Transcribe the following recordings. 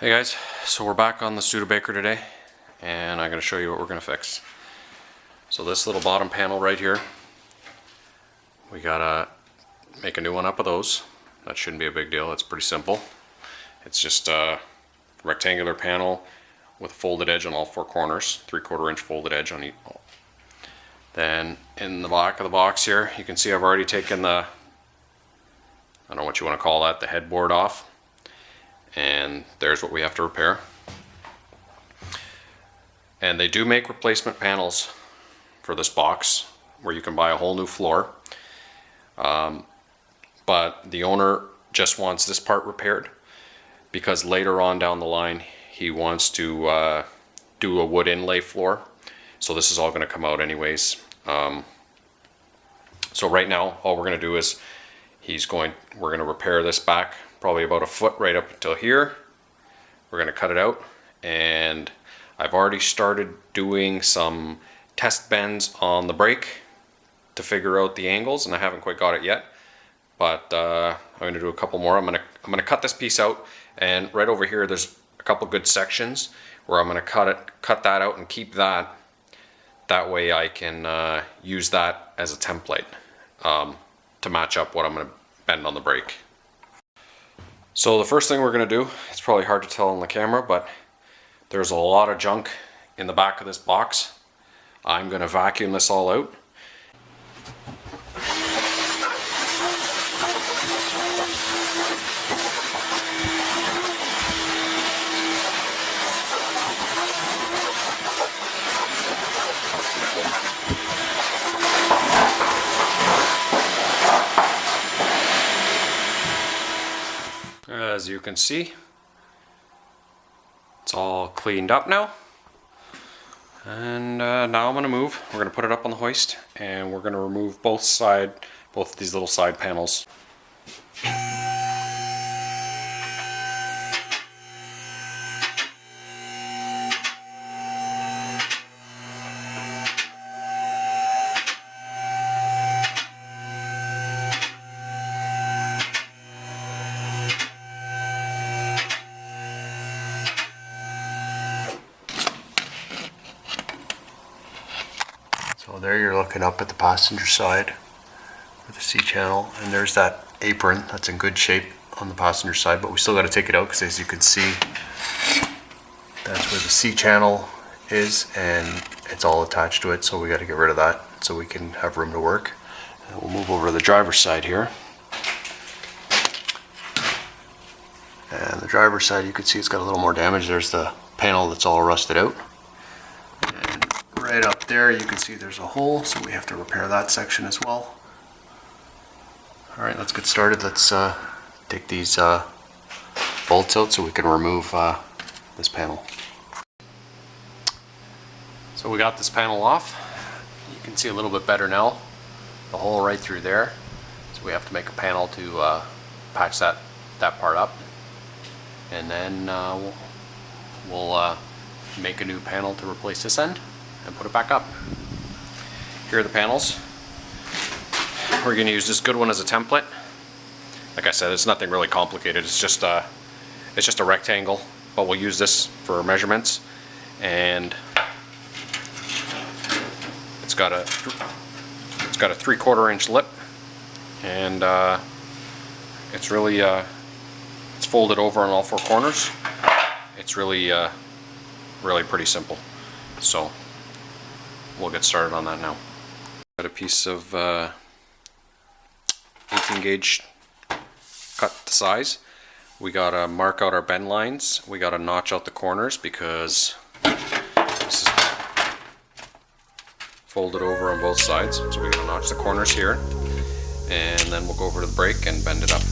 Hey guys, so we're back on the Studebaker today, and I'm going to show you what we're going to fix. So this little bottom panel right here, we got to make a new one up of those. That shouldn't be a big deal, it's pretty simple. It's just a rectangular panel with a folded edge on all four corners, 3/4 inch folded edge on each. Then in the back of the box here, you can see I've already taken the, I don't know what you want to call that, the headboard off. And there's what we have to repair. And they do make replacement panels for this box where you can buy a whole new floor. But the owner just wants this part repaired because later on down the line he wants to do a wood inlay floor. So this is all going to come out anyways. So right now all we're going to do is we're going to repair this back probably about a foot right up until here. We're going to cut it out, and I've already started doing some test bends on the brake to figure out the angles, and I haven't quite got it yet, but I'm going to do a couple more. I'm going to cut this piece out, and right over here there's a couple good sections where I'm going to cut that out and keep that. That way I can use that as a template to match up what I'm going to bend on the brake. So the first thing we're going to do, it's probably hard to tell on the camera, but there's a lot of junk in the back of this box. I'm going to vacuum this all out. As you can see, it's all cleaned up now, and now I'm going to move. We're going to put it up on the hoist, and we're going to remove both of these little side panels. So there you're looking up at the passenger side with the C-channel, and there's that apron that's in good shape on the passenger side, but we still got to take it out because, as you can see, that's where the C-channel is and it's all attached to it, so we got to get rid of that so we can have room to work. And we'll move over to the driver's side here. And the driver's side, you can see it's got a little more damage. There's the panel that's all rusted out. Right up there you can see there's a hole, so we have to repair that section as well. Alright, let's get started. Let's take these bolts out so we can remove this panel. So we got this panel off. You can see a little bit better now. The hole right through there. So we have to make a panel to patch that part up. And then we'll make a new panel to replace this end and put it back up. Here are the panels. We're going to use this good one as a template. Like I said, it's nothing really complicated. It's just a rectangle, but we'll use this for measurements. And it's got a 3/4 inch lip, and it's really it's folded over on all four corners. It's really pretty simple. So we'll get started on that now. Got a piece of 18 gauge cut to size. We gotta mark out our bend lines. We gotta notch out the corners because this is folded over on both sides. So we gotta notch the corners here, and then we'll go over to the brake and bend it up.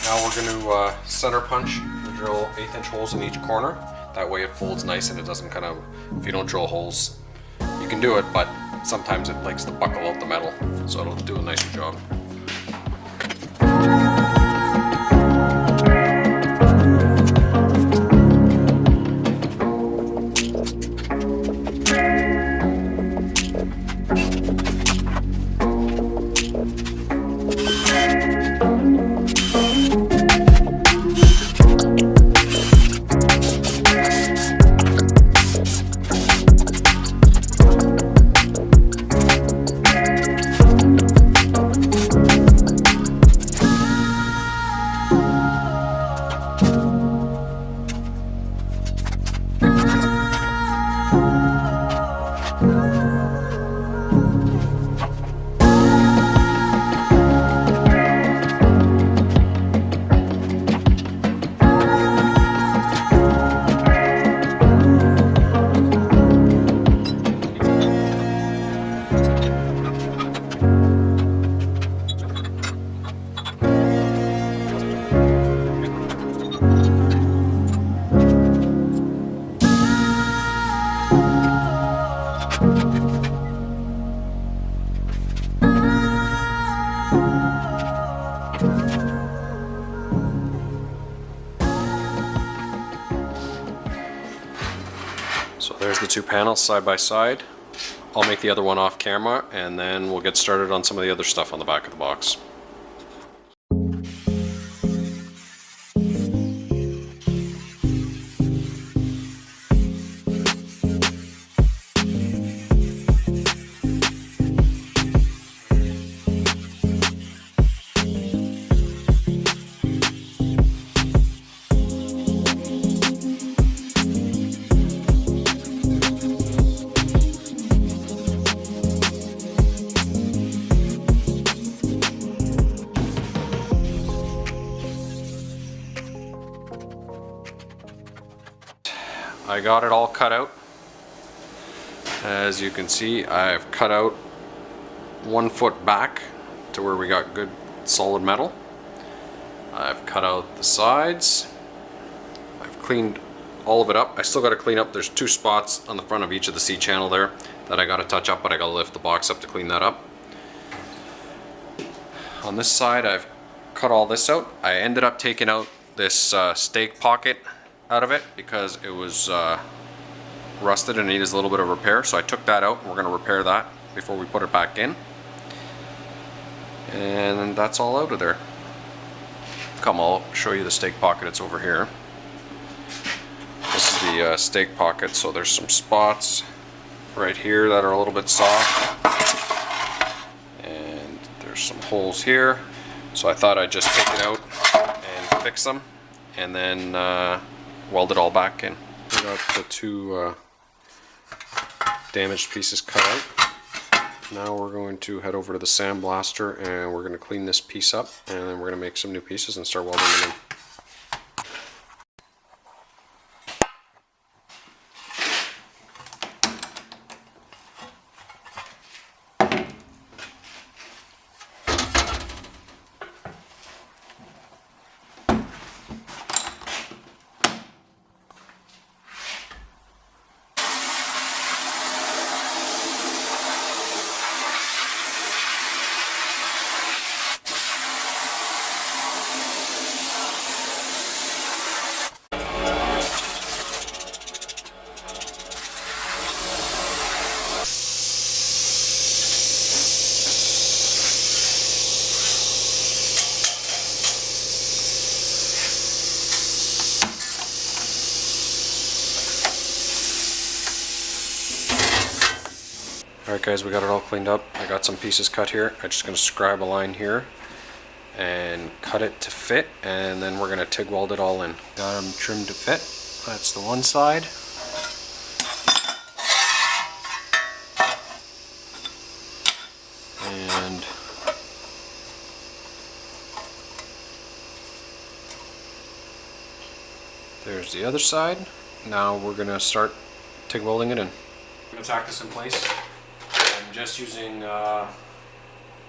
Now we're going to center punch the drill 1/8" holes in each corner. That way it folds nice and it doesn't kind of, if you don't drill holes, you can do it, but sometimes it likes to buckle out the metal, so it'll do a nicer job. So there's the two panels side by side. I'll make the other one off camera and then we'll get started on some of the other stuff on the back of the box. I got it all cut out. As you can see, I've cut out 1 foot back to where we got good solid metal. I've cut out the sides. I've cleaned all of it up. I still got to clean up. There's 2 spots on the front of each of the C channel there that I got to touch up, but I got to lift the box up to clean that up. On this side, I've cut all this out. I ended up taking out this stake pocket out of it because it was rusted and needed a little bit of repair, so I took that out and we're going to repair that before we put it back in, and that's all out of there. Come, I'll show you the stake pocket. It's over here. This is the stake pocket, so there's some spots right here that are a little bit soft and there's some holes here, so I thought I'd just take it out and fix them and then weld it all back in. We got the 2 damaged pieces cut out. Now we're going to head over to the sandblaster and we're going to clean this piece up, and then we're going to make some new pieces and start welding them in. Alright guys, we got it all cleaned up. I got some pieces cut here. I'm just going to scribe a line here and cut it to fit, and then we're going to TIG weld it all in. Got them trimmed to fit. That's the one side. And there's the other side. Now we're going to start TIG welding it in. I'm going to tack this in place. I'm just using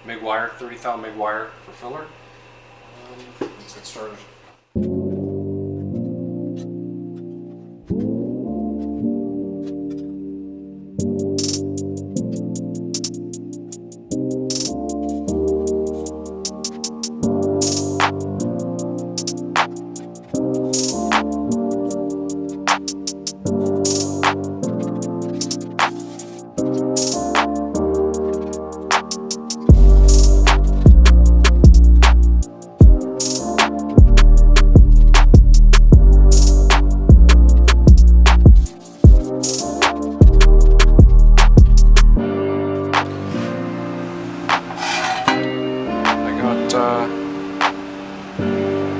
MIG wire, 30 thou MIG wire for filler. Let's get started.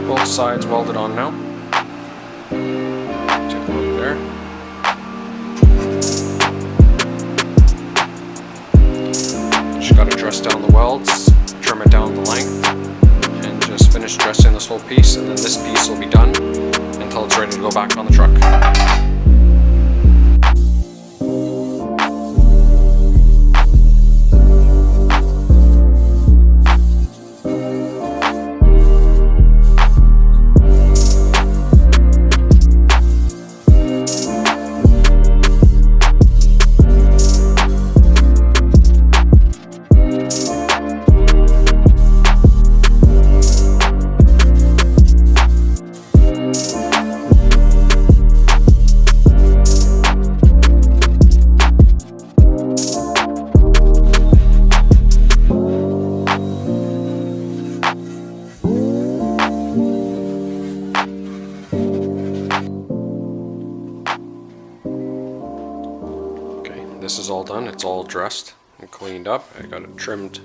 Both sides welded on now. Take a look there. Just got to dress down the welds, trim it down the length, and just finish dressing this whole piece, and then this piece will be done until it's ready to go back on the truck. This is all done. It's all dressed and cleaned up. I got it trimmed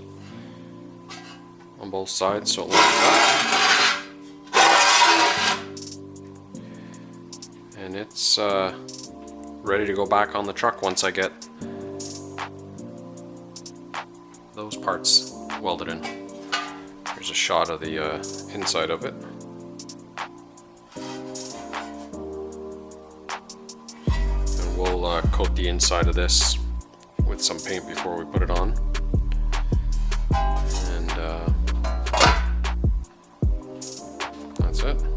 on both sides so it looks that. And it's ready to go back on the truck once I get those parts welded in. Here's a shot of the inside of it. We'll coat the inside of this with some paint before we put it on. And that's it.